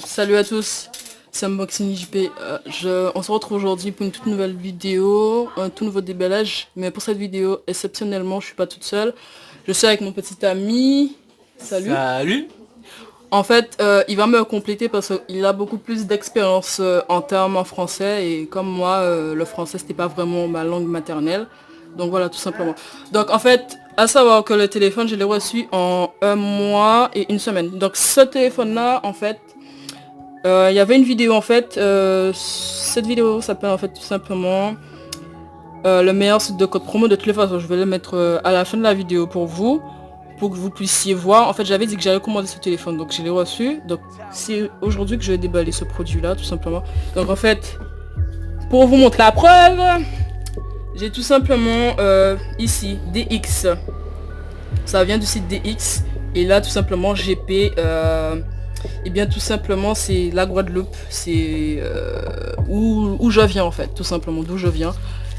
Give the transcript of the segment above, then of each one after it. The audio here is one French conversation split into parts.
Salut à tous, c'est Unboxing JP. On se retrouve aujourd'hui pour une toute nouvelle vidéo, un tout nouveau déballage. Mais pour cette vidéo, exceptionnellement, je suis pas toute seule. Je suis avec mon petit ami. Salut. Salut. En fait, il va me compléter parce qu'il a beaucoup plus d'expérience en termes en français. Et comme moi, le français, c'était pas vraiment ma langue maternelle. Donc voilà, tout simplement. Donc en fait, à savoir que le téléphone, je l'ai reçu en un mois et une semaine. Donc ce téléphone-là, en fait, il y avait une vidéo en fait, cette vidéo s'appelle en fait tout simplement le meilleur site de code promo. De toutes les façons, je vais le mettre à la fin de la vidéo pour vous, pour que vous puissiez voir. En fait, j'avais dit que j'allais commander ce téléphone, donc je l'ai reçu. Donc c'est aujourd'hui que je vais déballer ce produit là, tout simplement. Donc en fait, pour vous montrer la preuve, j'ai tout simplement ici DX. Ça vient du site DX. Et là tout simplement GP. Et bien tout simplement c'est la Guadeloupe, c'est où je viens en fait, tout simplement d'où je viens.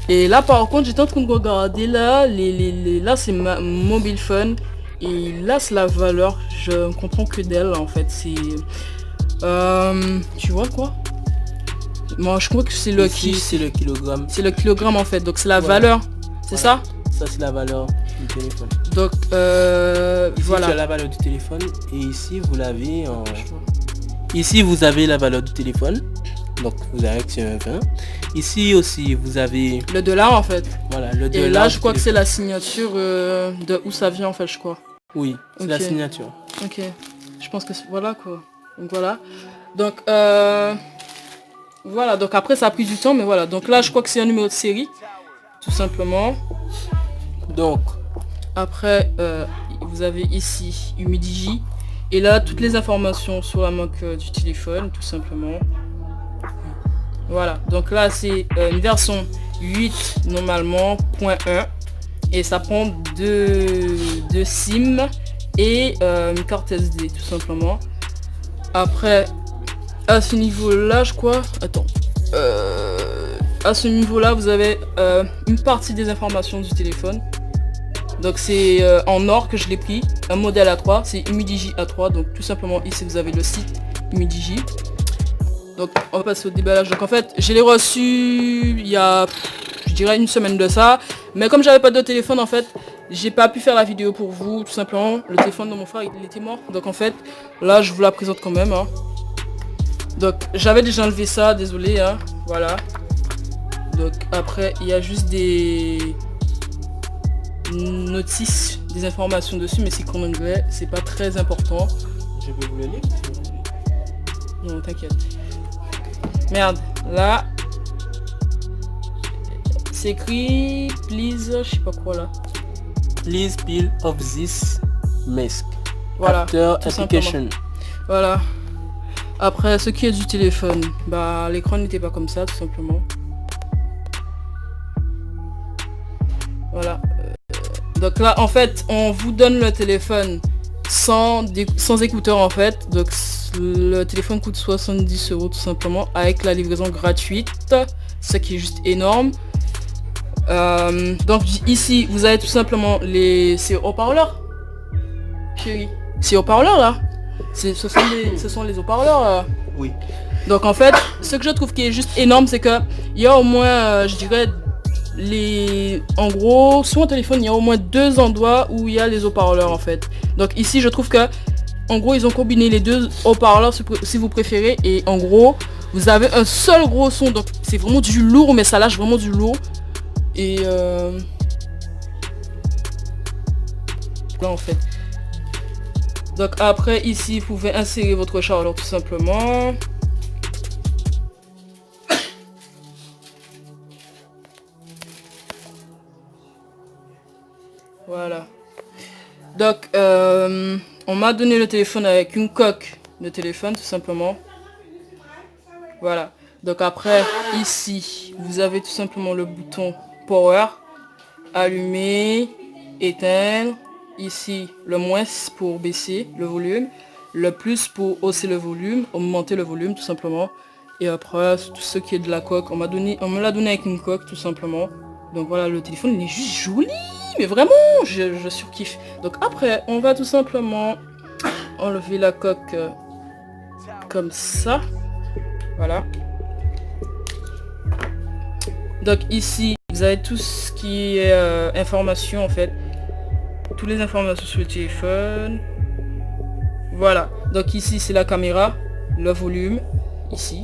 Et là par contre j'étais en train de regarder là, là c'est ma mobile phone. Et là c'est la valeur, je ne comprends que d'elle en fait, c'est... tu vois quoi? Moi je crois que c'est le Ici, c'est le kilogramme. C'est le kilogramme en fait, donc c'est la Voilà. valeur, c'est Voilà. ça? Ça c'est la valeur du téléphone. Donc Ici, voilà. tu as la valeur du téléphone et ici vous l'avez en... Ici vous avez la valeur du téléphone. Donc vous avez que c'est un 20. Ici aussi vous avez Le dollar en fait. voilà le Et dollar. là je crois que c'est la signature de où ça vient en fait je crois. Oui, c'est Ok. la signature. Ok. Je pense que voilà quoi. Donc voilà. Donc voilà, donc après ça a pris du temps mais voilà. Donc là je crois que c'est un numéro de série. Tout simplement. Donc Après vous avez ici Humidigi. Et là toutes les informations sur la marque du téléphone tout simplement. Voilà, donc là c'est une version 8 normalement, .1. Et ça prend deux SIM et une carte SD tout simplement. Après, à ce niveau-là, je crois... Attends. À ce niveau-là, vous avez une partie des informations du téléphone. Donc c'est en or que je l'ai pris. Un modèle A3, c'est Humidigi A3. Donc tout simplement ici vous avez le site Humidigi. Donc on va passer au déballage. Donc en fait je l'ai reçu il y a je dirais une semaine de ça. Mais comme j'avais pas de téléphone en fait, j'ai pas pu faire la vidéo pour vous tout simplement. Le téléphone de mon frère il était mort. Donc en fait là je vous la présente quand même. Hein. Donc j'avais déjà enlevé ça, désolé. Hein. Voilà. Donc après il y a juste des notices, des informations dessus. Mais c'est qu'en anglais, c'est pas très important. je vais vous le lire. Non t'inquiète. Merde, là c'est écrit please, je sais pas quoi là. Please peel off this mask. Voilà, After tout application. simplement. Voilà. Après, ce qui est du téléphone, bah l'écran n'était pas comme ça, tout simplement. Voilà. Donc là, en fait, on vous donne le téléphone sans écouteur en fait. Donc le téléphone coûte 70 € tout simplement avec la livraison gratuite, ce qui est juste énorme. Donc ici vous avez tout simplement ces haut-parleurs, chérie. Ces haut-parleurs là, ce sont les haut-parleurs. Oui. Donc en fait, ce que je trouve qui est juste énorme, c'est que il y a au moins, je dirais, en gros, sur un téléphone, il y a au moins 2 endroits où il y a les haut-parleurs en fait. Donc ici, je trouve que, en gros, ils ont combiné les deux haut-parleurs si vous préférez, et en gros, vous avez un seul gros son. Donc c'est vraiment du lourd, mais ça lâche vraiment du lourd. Et là en fait. Donc après ici vous pouvez insérer votre chargeur tout simplement. Voilà. Donc on m'a donné le téléphone avec une coque de téléphone tout simplement. Voilà. Donc après ici vous avez tout simplement le bouton power, allumer, éteindre. Ici le moins pour baisser le volume, le plus pour hausser le volume, augmenter le volume tout simplement. Et après tout ce qui est de la coque, on me l'a donné avec une coque tout simplement. Donc voilà, le téléphone il est juste joli, mais vraiment je surkiffe. Donc après on va tout simplement enlever la coque comme ça. Voilà. Donc ici, vous avez tout ce qui est information en fait. Toutes les informations sur le téléphone. Voilà. Donc ici, c'est la caméra, le volume, ici.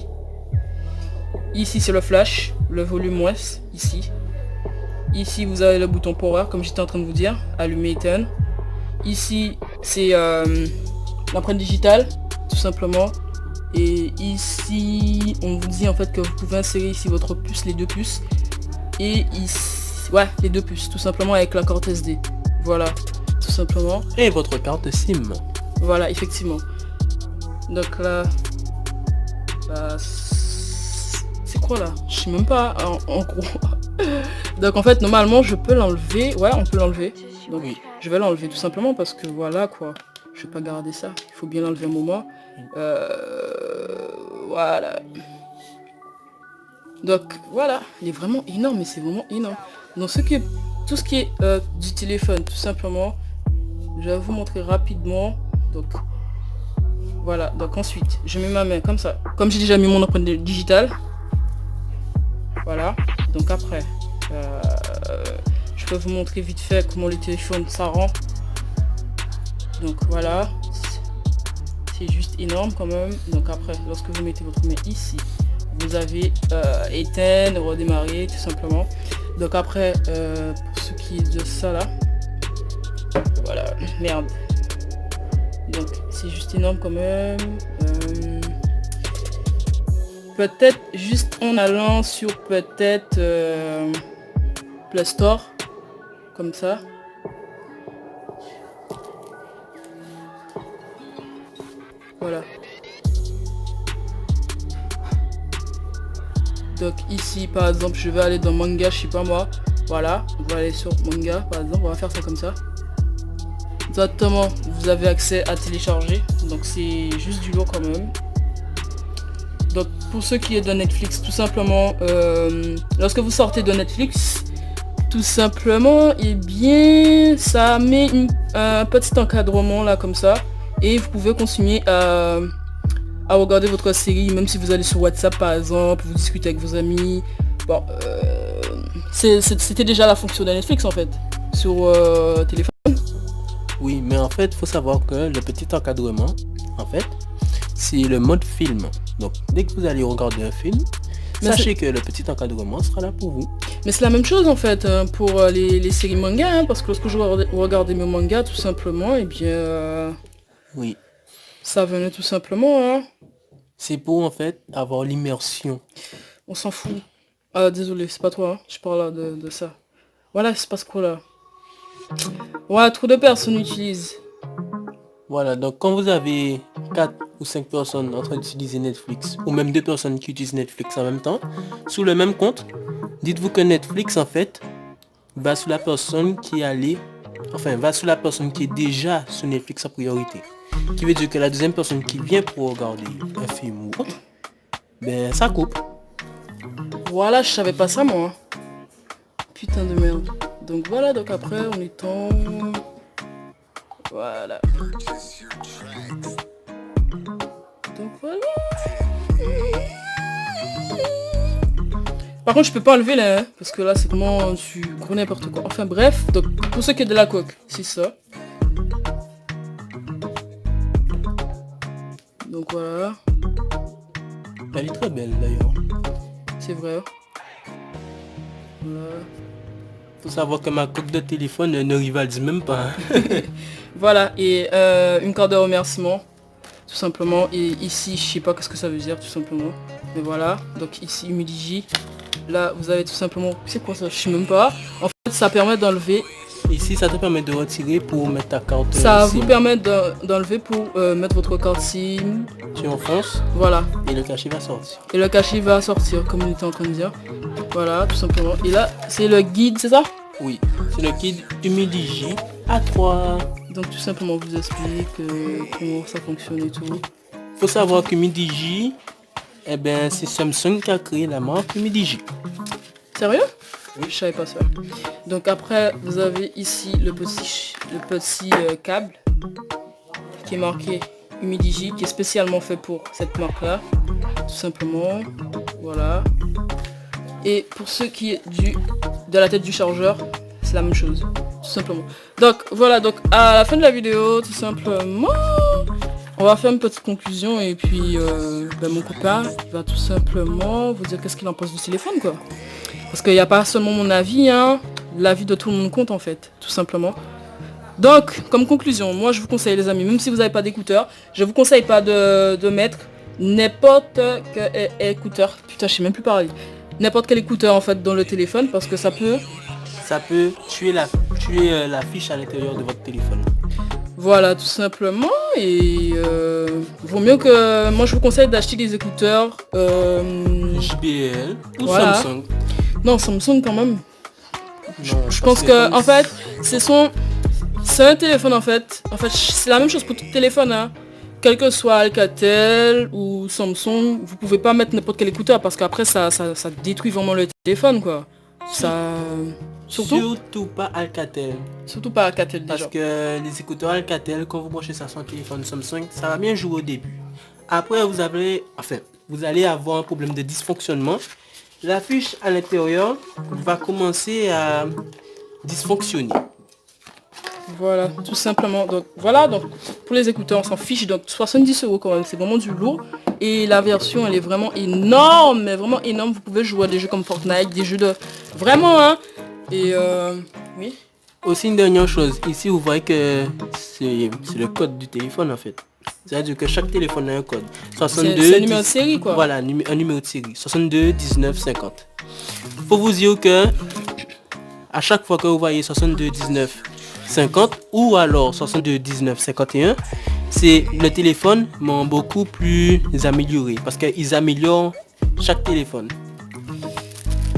Ici, c'est le flash, le volume moins, ici. Ici, vous avez le bouton power, comme j'étais en train de vous dire, allumer, éteindre. Ici, c'est l'empreinte digitale, tout simplement. Et ici, on vous dit en fait que vous pouvez insérer ici votre puce, les deux puces. Et ici, ouais, les deux puces, tout simplement avec la carte SD. Voilà, tout simplement. Et votre carte SIM. Voilà, effectivement. Donc là, c'est quoi là? Je sais même pas, en gros. Donc en fait, normalement, je peux l'enlever. Ouais, on peut l'enlever. Donc Oui. je vais l'enlever tout simplement parce que voilà quoi. Je vais pas garder ça. Il faut bien l'enlever un moment. Voilà. Donc voilà, il est vraiment énorme, mais c'est vraiment énorme. Donc tout ce qui est du téléphone, tout simplement, je vais vous montrer rapidement. Donc voilà, donc ensuite, je mets ma main comme ça. Comme j'ai déjà mis mon empreinte digitale. Voilà, donc après, je peux vous montrer vite fait comment le téléphone ça rend. Donc voilà, c'est juste énorme quand même. Donc après, lorsque vous mettez votre main ici, vous avez éteindre, redémarrer tout simplement. Donc après, pour ce qui est de ça là, voilà, merde. Donc c'est juste énorme quand même. Peut-être juste en allant sur peut-être Play Store, comme ça. Voilà. Donc ici par exemple je vais aller dans manga, je sais pas moi. Voilà, on va aller sur manga par exemple, on va faire ça comme ça. Exactement, vous avez accès à télécharger, donc c'est juste du lourd quand même. Donc pour ce qui est de Netflix, tout simplement, lorsque vous sortez de Netflix, tout simplement, et bien ça met un petit encadrement là comme ça, et vous pouvez continuer à regarder votre série, même si vous allez sur WhatsApp par exemple, vous discutez avec vos amis. Bon, c'était déjà la fonction de Netflix en fait, sur téléphone. Oui, mais en fait, il faut savoir que le petit encadrement, en fait, c'est le mode film. Donc, dès que vous allez regarder un film, sachez que le petit encadrement sera là pour vous. Mais c'est la même chose en fait pour les séries manga, hein, parce que lorsque je regardais mes mangas, tout simplement, et bien... oui. Ça venait tout simplement, hein. C'est pour en fait avoir l'immersion. On s'en fout. Ah, désolé, c'est pas toi, hein. Je parle là de ça. Voilà, il se passe quoi là? Ouais, trop de personnes utilisent. Voilà, donc quand vous avez 4 ou 5 personnes en train d'utiliser Netflix, ou même 2 personnes qui utilisent Netflix en même temps, sous le même compte, dites-vous que Netflix en fait va sous la personne qui est allée, enfin va sous la personne qui est déjà sur Netflix en priorité. Qui veut dire que la deuxième personne qui vient pour regarder un film ou autre, ben ça coupe. Voilà, je savais pas ça moi. Putain de merde. Donc voilà, donc après on est en... Voilà. Donc voilà. Par contre je peux pas enlever là, hein, parce que là c'est vraiment du gros n'importe quoi. Enfin bref, donc pour ce qui est de la coque, c'est ça. Donc voilà. Elle est très belle d'ailleurs. C'est vrai. Voilà. Faut savoir que ma coque de téléphone ne rivalise même pas. Voilà, et une carte de remerciement, tout simplement. Et ici, je sais pas qu'est-ce que ça veut dire, tout simplement. Mais voilà, donc ici, Humidigi. Là, vous avez tout simplement... C'est quoi ça? Je sais même pas. En fait, ça permet d'enlever... Ici, ça te permet de retirer pour mettre ta carte Ça SIM. vous permet d'enlever pour mettre votre carte SIM. Tu enfonces. Voilà. Et le cachet va sortir. Et le cachet va sortir, comme on était en train de dire. Voilà, tout simplement. Et là, c'est le guide, c'est ça? Oui, c'est le guide Humidigi A3. Donc tout simplement, on vous explique comment ça fonctionne et tout. Faut savoir que Humidigi, eh ben, c'est Samsung qui a créé la marque Humidigi. Sérieux? Oui, je savais pas ça. Donc après, vous avez ici le petit câble qui est marqué Humidigi qui est spécialement fait pour cette marque-là. Tout simplement. Voilà. Et pour ce qui est de la tête du chargeur, c'est la même chose. Tout simplement. Donc voilà, donc à la fin de la vidéo, tout simplement, on va faire une petite conclusion et puis mon copain va tout simplement vous dire qu'est-ce qu'il en pense du téléphone, quoi. Parce qu'il n'y a pas seulement mon avis, hein, l'avis de tout le monde compte en fait, tout simplement. Donc, comme conclusion, moi je vous conseille les amis, même si vous n'avez pas d'écouteurs, je vous conseille pas de mettre n'importe quel écouteur, putain je sais même plus parler, n'importe quel écouteur en fait dans le téléphone parce que ça peut tuer la fiche à l'intérieur de votre téléphone. Voilà, tout simplement, et vaut mieux que, moi je vous conseille d'acheter des écouteurs JBL ou voilà. Samsung. Non, Samsung quand même. Non, je pense que en fait, c'est un téléphone en fait c'est la même chose pour tout téléphone, hein. Quel que soit Alcatel ou Samsung, vous pouvez pas mettre n'importe quel écouteur parce qu'après ça détruit vraiment le téléphone, quoi. Ça... Surtout pas Alcatel. Surtout pas Alcatel déjà. Parce que les écouteurs Alcatel, quand vous branchez ça sur un téléphone Samsung, ça va bien jouer au début. Après vous allez avoir un problème de dysfonctionnement. La fiche à l'intérieur va commencer à dysfonctionner. Voilà, tout simplement. Donc voilà, donc pour les écouteurs on s'en fiche, donc 70 € quand même, c'est vraiment du lourd. Et la version elle est vraiment énorme, mais vraiment énorme. Vous pouvez jouer à des jeux comme Fortnite, des jeux de... Vraiment, hein. Et oui. Aussi une dernière chose, ici vous voyez que c'est le code du téléphone en fait. C'est-à-dire que chaque téléphone a un code. 62, c'est un numéro de série, quoi. Voilà, un numéro de série. 62 19 50. Faut vous dire que à chaque fois que vous voyez 62 19 50 ou alors 62 19 51, c'est le téléphone mais beaucoup plus amélioré parce qu'ils améliorent chaque téléphone.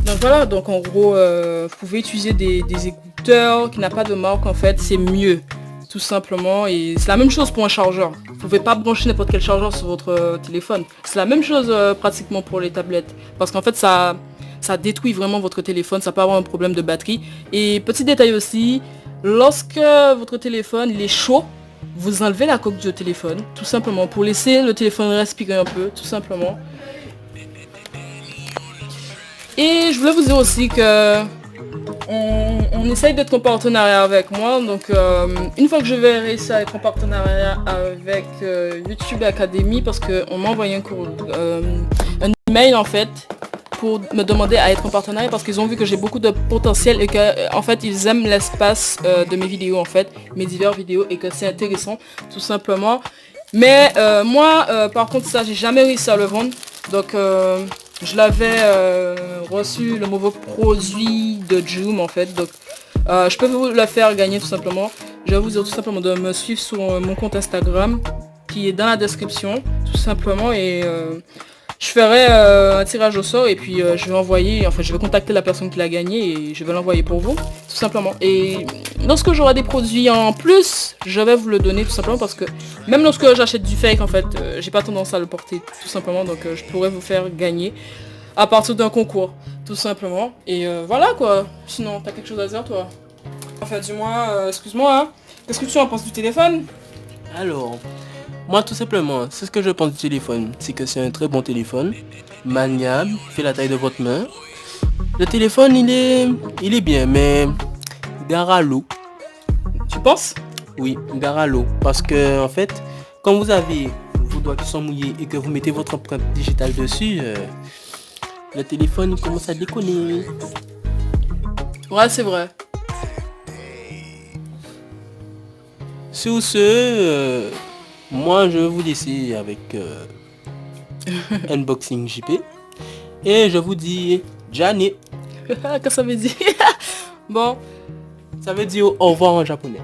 Donc voilà, donc en gros vous pouvez utiliser des écouteurs qui n'a pas de marque en fait, c'est mieux tout simplement. Et c'est la même chose pour un chargeur. Vous pouvez pas brancher n'importe quel chargeur sur votre téléphone. C'est la même chose pratiquement pour les tablettes. Parce qu'en fait ça détruit vraiment votre téléphone, ça peut avoir un problème de batterie. Et petit détail aussi, lorsque votre téléphone il est chaud, vous enlevez la coque du téléphone, tout simplement, pour laisser le téléphone respirer un peu, tout simplement. Et je voulais vous dire aussi que on essaye d'être en partenariat avec moi. Donc une fois que je vais réussir à être en partenariat avec YouTube Academy, parce qu'on m'a envoyé un email en fait pour me demander à être en partenariat parce qu'ils ont vu que j'ai beaucoup de potentiel et que en fait ils aiment l'espace de mes vidéos en fait, mes diverses vidéos, et que c'est intéressant tout simplement. Mais moi par contre ça j'ai jamais réussi à le vendre. Donc je l'avais reçu le mauvais produit de Joom en fait. Donc je peux vous le faire gagner tout simplement. Je vais vous dire tout simplement de me suivre sur mon compte Instagram qui est dans la description tout simplement, et je ferai un tirage au sort et puis je vais envoyer, enfin je vais contacter la personne qui l'a gagné et je vais l'envoyer pour vous tout simplement. Et lorsque j'aurai des produits en plus, je vais vous le donner tout simplement, parce que même lorsque j'achète du fake en fait, j'ai pas tendance à le porter tout simplement. Donc je pourrais vous faire gagner à partir d'un concours tout simplement. Et voilà quoi. Sinon t'as quelque chose à dire toi? Enfin du moins, excuse-moi, hein. Qu'est-ce que tu en penses du téléphone? Alors, moi tout simplement, c'est ce que je pense du téléphone, c'est que c'est un très bon téléphone, maniable, fait la taille de votre main. Le téléphone il est bien, mais gare à l'eau. Tu penses? Oui, gare à l'eau, parce que en fait, quand vous avez vos doigts qui sont mouillés et que vous mettez votre empreinte digitale dessus, le téléphone commence à déconner. Ouais, c'est vrai. Sur ce, moi je vais vous laisser avec Unboxing JP et je vous dis Jane. Qu'est-ce que ça veut dire? Bon, ça veut dire au revoir en japonais.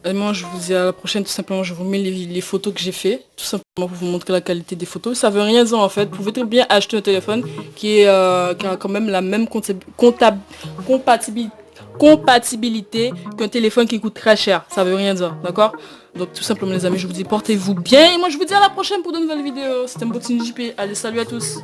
Et moi je vous dis à la prochaine. Tout simplement je vous mets les photos que j'ai fait, tout simplement pour vous montrer la qualité des photos. Ça veut rien dire en fait. Vous pouvez très bien acheter un téléphone qui a quand même la même compatibilité qu'un téléphone qui coûte très cher. Ça veut rien dire, d'accord? Donc tout simplement les amis, je vous dis portez-vous bien et moi je vous dis à la prochaine pour de nouvelles vidéos. C'était Unboxing JP. Allez, salut à tous.